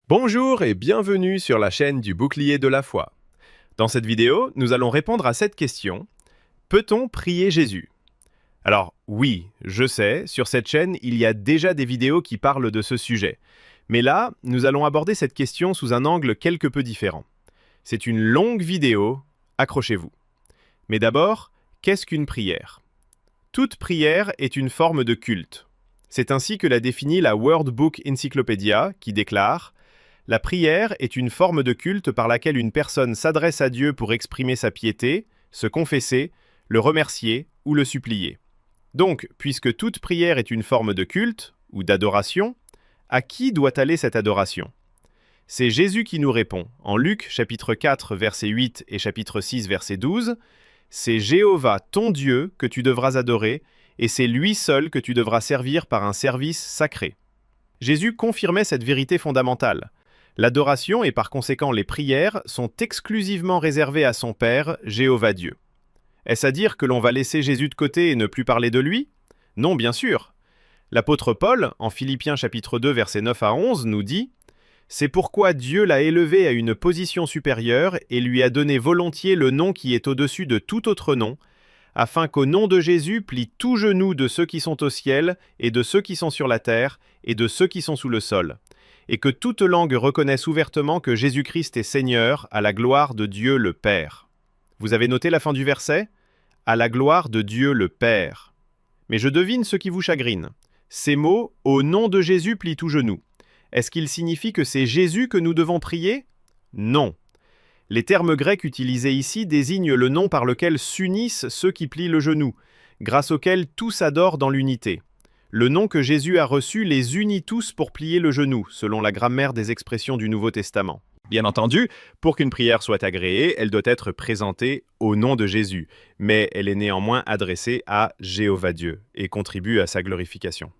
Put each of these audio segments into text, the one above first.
Bonjour et bienvenue sur la chaîne du Bouclier de la foi. Dans cette vidéo, nous allons répondre à cette question: peut-on prier Jésus? Alors oui, je sais, sur cette chaîne, il y a déjà des vidéos qui parlent de ce sujet. Mais là, nous allons aborder cette question sous un angle quelque peu différent. C'est une longue vidéo, accrochez-vous. Mais d'abord, qu'est-ce qu'une prière? Toute prière est une forme de culte. C'est ainsi que l'a défini la World Book Encyclopedia, qui déclare: la prière est une forme de culte par laquelle une personne s'adresse à Dieu pour exprimer sa piété, se confesser, le remercier ou le supplier. Donc, puisque toute prière est une forme de culte ou d'adoration, à qui doit aller cette adoration? C'est Jésus qui nous répond, en Luc chapitre 4 verset 8 et chapitre 6 verset 12, « C'est Jéhovah ton Dieu que tu devras adorer, et c'est lui seul que tu devras servir par un service sacré. » Jésus confirmait cette vérité fondamentale. L'adoration et par conséquent les prières sont exclusivement réservées à son Père, Jéhovah Dieu. Est-ce à dire que l'on va laisser Jésus de côté et ne plus parler de lui? Non, bien sûr. L'apôtre Paul, en Philippiens chapitre 2 versets 9 à 11, nous dit: « C'est pourquoi Dieu l'a élevé à une position supérieure et lui a donné volontiers le nom qui est au-dessus de tout autre nom, afin qu'au nom de Jésus plie tout genou de ceux qui sont au ciel et de ceux qui sont sur la terre et de ceux qui sont sous le sol. Et que toute langue reconnaisse ouvertement que Jésus-Christ est Seigneur, à la gloire de Dieu le Père. » Vous avez noté la fin du verset? À la gloire de Dieu le Père. Mais je devine ce qui vous chagrine. Ces mots, au nom de Jésus plie tout genou. Est-ce qu'il signifie que c'est Jésus que nous devons prier? Non. Les termes grecs utilisés ici désignent le nom par lequel s'unissent ceux qui plient le genou, grâce auquel tous adorent dans l'unité. Le nom que Jésus a reçu les unit tous pour plier le genou, selon la grammaire des expressions du Nouveau Testament. Bien entendu, pour qu'une prière soit agréée, elle doit être présentée au nom de Jésus, mais elle est néanmoins adressée à Jéhovah Dieu et contribue à sa glorification.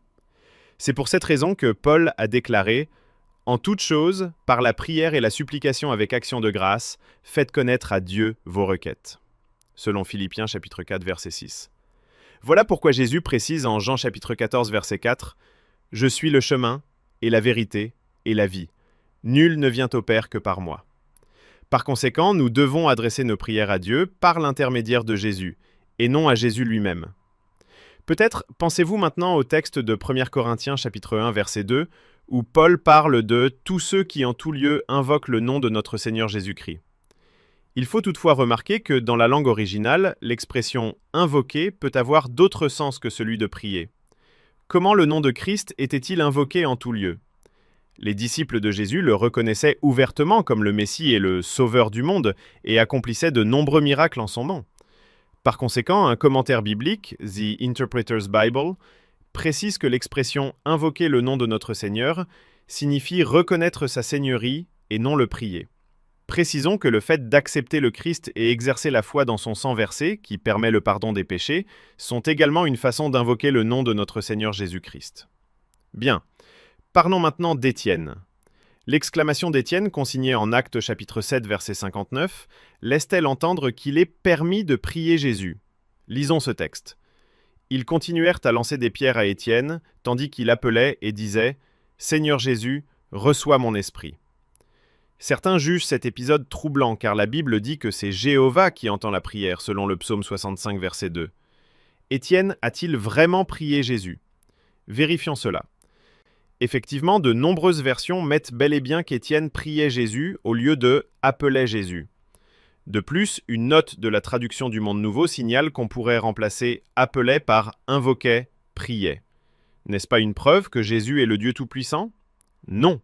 C'est pour cette raison que Paul a déclaré: « En toute chose, par la prière et la supplication avec action de grâce, faites connaître à Dieu vos requêtes. » Selon Philippiens chapitre 4 verset 6. Voilà pourquoi Jésus précise en Jean chapitre 14 verset 4 « Je suis le chemin et la vérité et la vie. Nul ne vient au Père que par moi. » Par conséquent, nous devons adresser nos prières à Dieu par l'intermédiaire de Jésus, et non à Jésus lui-même. Peut-être pensez-vous maintenant au texte de 1 Corinthiens chapitre 1 verset 2, où Paul parle de « tous ceux qui en tout lieu invoquent le nom de notre Seigneur Jésus-Christ ». Il faut toutefois remarquer que dans la langue originale, l'expression « invoquer » peut avoir d'autres sens que celui de prier. Comment le nom de Christ était-il invoqué en tout lieu? Les disciples de Jésus le reconnaissaient ouvertement comme le Messie et le Sauveur du monde et accomplissaient de nombreux miracles en son nom. Par conséquent, un commentaire biblique, The Interpreter's Bible, précise que l'expression « invoquer le nom de notre Seigneur » signifie reconnaître sa seigneurie et non le prier. Précisons que le fait d'accepter le Christ et exercer la foi dans son sang versé, qui permet le pardon des péchés, sont également une façon d'invoquer le nom de notre Seigneur Jésus-Christ. Bien, parlons maintenant d'Étienne. L'exclamation d'Étienne, consignée en Actes chapitre 7 verset 59, laisse-t-elle entendre qu'il est permis de prier Jésus? Lisons ce texte. Ils continuèrent à lancer des pierres à Étienne, tandis qu'il appelait et disait « Seigneur Jésus, reçois mon esprit ». Certains jugent cet épisode troublant car la Bible dit que c'est Jéhovah qui entend la prière, selon le psaume 65, verset 2. Étienne a-t-il vraiment prié Jésus? Vérifions cela. Effectivement, de nombreuses versions mettent bel et bien qu'Étienne priait Jésus au lieu de « appelait Jésus ». De plus, une note de la traduction du Monde Nouveau signale qu'on pourrait remplacer « appelait » par « invoquait »,« priait ». N'est-ce pas une preuve que Jésus est le Dieu Tout-Puissant? Non.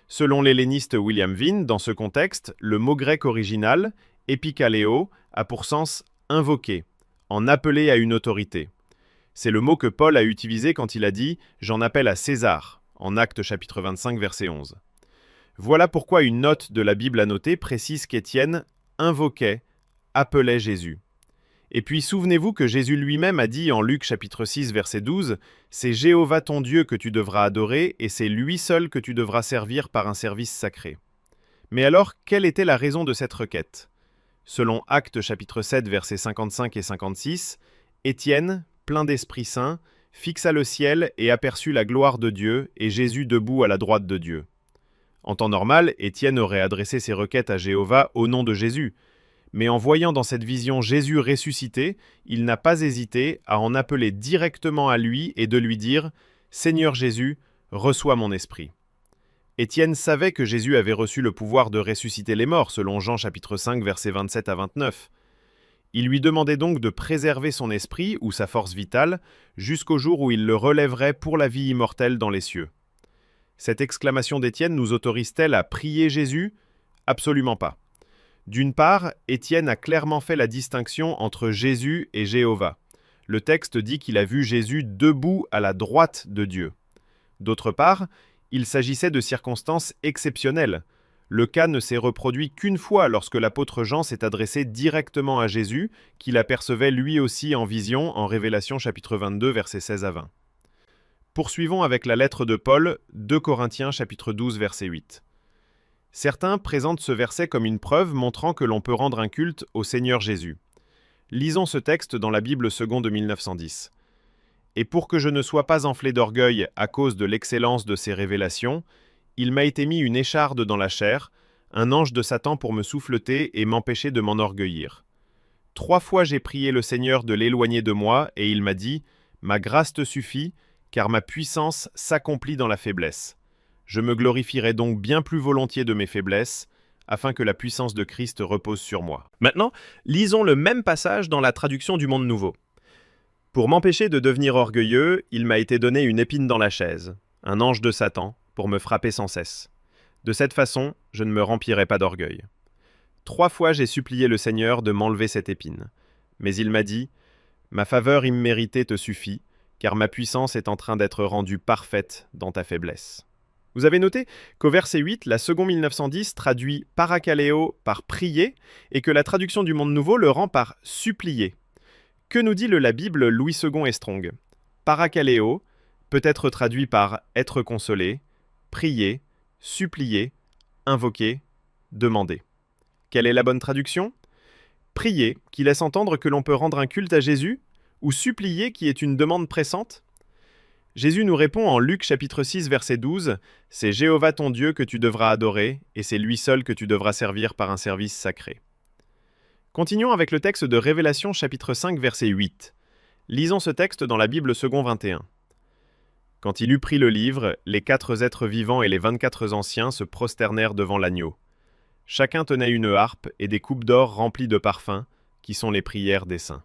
Selon l'helléniste William Vine, dans ce contexte, le mot grec original, epikaleo, a pour sens « invoquer », en appeler à une autorité. C'est le mot que Paul a utilisé quand il a dit « j'en appelle à César », en Actes chapitre 25, verset 11. Voilà pourquoi une note de la Bible annotée précise qu'Étienne invoquait, appelait Jésus. Et puis souvenez-vous que Jésus lui-même a dit en Luc chapitre 6 verset 12 « C'est Jéhovah ton Dieu que tu devras adorer et c'est lui seul que tu devras servir par un service sacré. » Mais alors, quelle était la raison de cette requête? Selon Actes chapitre 7 versets 55 et 56, Étienne, plein d'Esprit Saint, fixa le ciel et aperçut la gloire de Dieu et Jésus debout à la droite de Dieu. En temps normal, Étienne aurait adressé ses requêtes à Jéhovah au nom de Jésus. Mais en voyant dans cette vision Jésus ressuscité, il n'a pas hésité à en appeler directement à lui et de lui dire « Seigneur Jésus, reçois mon esprit ». Étienne savait que Jésus avait reçu le pouvoir de ressusciter les morts, selon Jean chapitre 5, versets 27 à 29. Il lui demandait donc de préserver son esprit, ou sa force vitale, jusqu'au jour où il le relèverait pour la vie immortelle dans les cieux. Cette exclamation d'Étienne nous autorise-t-elle à prier Jésus? Absolument pas. D'une part, Étienne a clairement fait la distinction entre Jésus et Jéhovah. Le texte dit qu'il a vu Jésus debout à la droite de Dieu. D'autre part, il s'agissait de circonstances exceptionnelles. Le cas ne s'est reproduit qu'une fois lorsque l'apôtre Jean s'est adressé directement à Jésus, qu'il apercevait lui aussi en vision en Révélation chapitre 22, versets 16 à 20. Poursuivons avec la lettre de Paul, 2 Corinthiens chapitre 12, verset 8. Certains présentent ce verset comme une preuve montrant que l'on peut rendre un culte au Seigneur Jésus. Lisons ce texte dans la Bible seconde de 1910. « Et pour que je ne sois pas enflé d'orgueil à cause de l'excellence de ces révélations, il m'a été mis une écharde dans la chair, un ange de Satan pour me souffleter et m'empêcher de m'enorgueillir. 3 fois j'ai prié le Seigneur de l'éloigner de moi, et il m'a dit « Ma grâce te suffit, car ma puissance s'accomplit dans la faiblesse. Je me glorifierai donc bien plus volontiers de mes faiblesses, afin que la puissance de Christ repose sur moi. » Maintenant, lisons le même passage dans la traduction du Monde Nouveau. « Pour m'empêcher de devenir orgueilleux, il m'a été donné une épine dans la chaise, un ange de Satan, pour me frapper sans cesse. De cette façon, je ne me remplirai pas d'orgueil. 3 fois j'ai supplié le Seigneur de m'enlever cette épine. Mais il m'a dit, « Ma faveur imméritée te suffit, car ma puissance est en train d'être rendue parfaite dans ta faiblesse. » Vous avez noté qu'au verset 8, la seconde 1910 traduit « parakaleo » par « prier » et que la traduction du Monde Nouveau le rend par « supplier ». Que nous dit la Bible Louis II et Strong? Parakaleo peut être traduit par « être consolé », prier, supplier, invoquer, demander. Quelle est la bonne traduction? Prier, qui laisse entendre que l'on peut rendre un culte à Jésus, ou supplier, qui est une demande pressante? Jésus nous répond en Luc chapitre 6, verset 12, « C'est Jéhovah ton Dieu que tu devras adorer, et c'est lui seul que tu devras servir par un service sacré. » Continuons avec le texte de Révélation chapitre 5, verset 8. Lisons ce texte dans la Bible second 21. « Quand il eut pris le livre, les 4 êtres vivants et les 24 anciens se prosternèrent devant l'agneau. Chacun tenait une harpe et des coupes d'or remplies de parfums, qui sont les prières des saints. »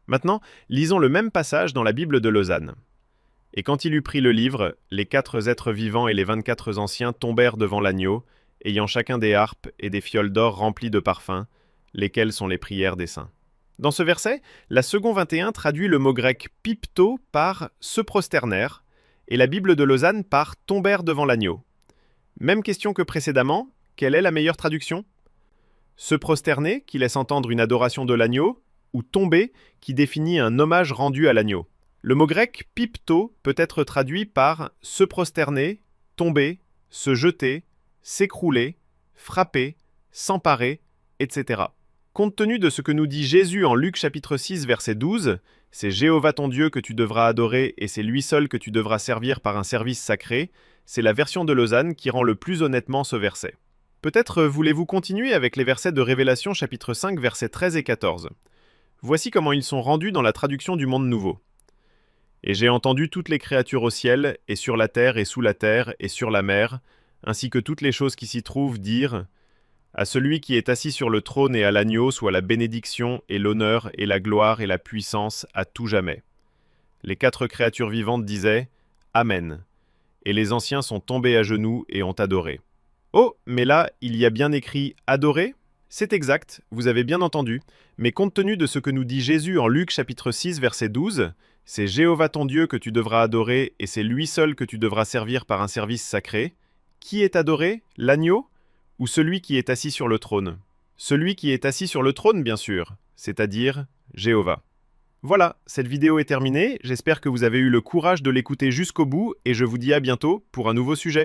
Maintenant, lisons le même passage dans la Bible de Lausanne. « Et quand il eut pris le livre, les 4 êtres vivants et les 24 anciens tombèrent devant l'agneau, ayant chacun des harpes et des fioles d'or remplies de parfums, lesquelles sont les prières des saints. » Dans ce verset, la seconde 21 traduit le mot grec « pipto » par « se prosternèrent » et la Bible de Lausanne par « tombèrent devant l'agneau ». Même question que précédemment, quelle est la meilleure traduction? Se prosterner, qui laisse entendre une adoration de l'agneau, ou tomber, qui définit un hommage rendu à l'agneau. Le mot grec « pipto » peut être traduit par « se prosterner »,« tomber »,« se jeter »,« s'écrouler »,« frapper »,« s'emparer », etc. Compte tenu de ce que nous dit Jésus en Luc chapitre 6, verset 12, « C'est Jéhovah ton Dieu que tu devras adorer et c'est lui seul que tu devras servir par un service sacré », c'est la version de Lausanne qui rend le plus honnêtement ce verset. Peut-être voulez-vous continuer avec les versets de Révélation chapitre 5, versets 13 et 14. Voici comment ils sont rendus dans la traduction du Monde Nouveau. « Et j'ai entendu toutes les créatures au ciel, et sur la terre, et sous la terre, et sur la mer, ainsi que toutes les choses qui s'y trouvent, dire « À celui qui est assis sur le trône et à l'agneau soit la bénédiction, et l'honneur, et la gloire, et la puissance, à tout jamais. » Les 4 créatures vivantes disaient « Amen ». Et les anciens sont tombés à genoux et ont adoré. Oh, mais là, il y a bien écrit « adorer » ? C'est exact, vous avez bien entendu, mais compte tenu de ce que nous dit Jésus en Luc chapitre 6, verset 12, « C'est Jéhovah ton Dieu que tu devras adorer et c'est lui seul que tu devras servir par un service sacré », qui est adoré, l'agneau ou celui qui est assis sur le trône? Celui qui est assis sur le trône, bien sûr, c'est-à-dire Jéhovah. Voilà, cette vidéo est terminée, j'espère que vous avez eu le courage de l'écouter jusqu'au bout et je vous dis à bientôt pour un nouveau sujet.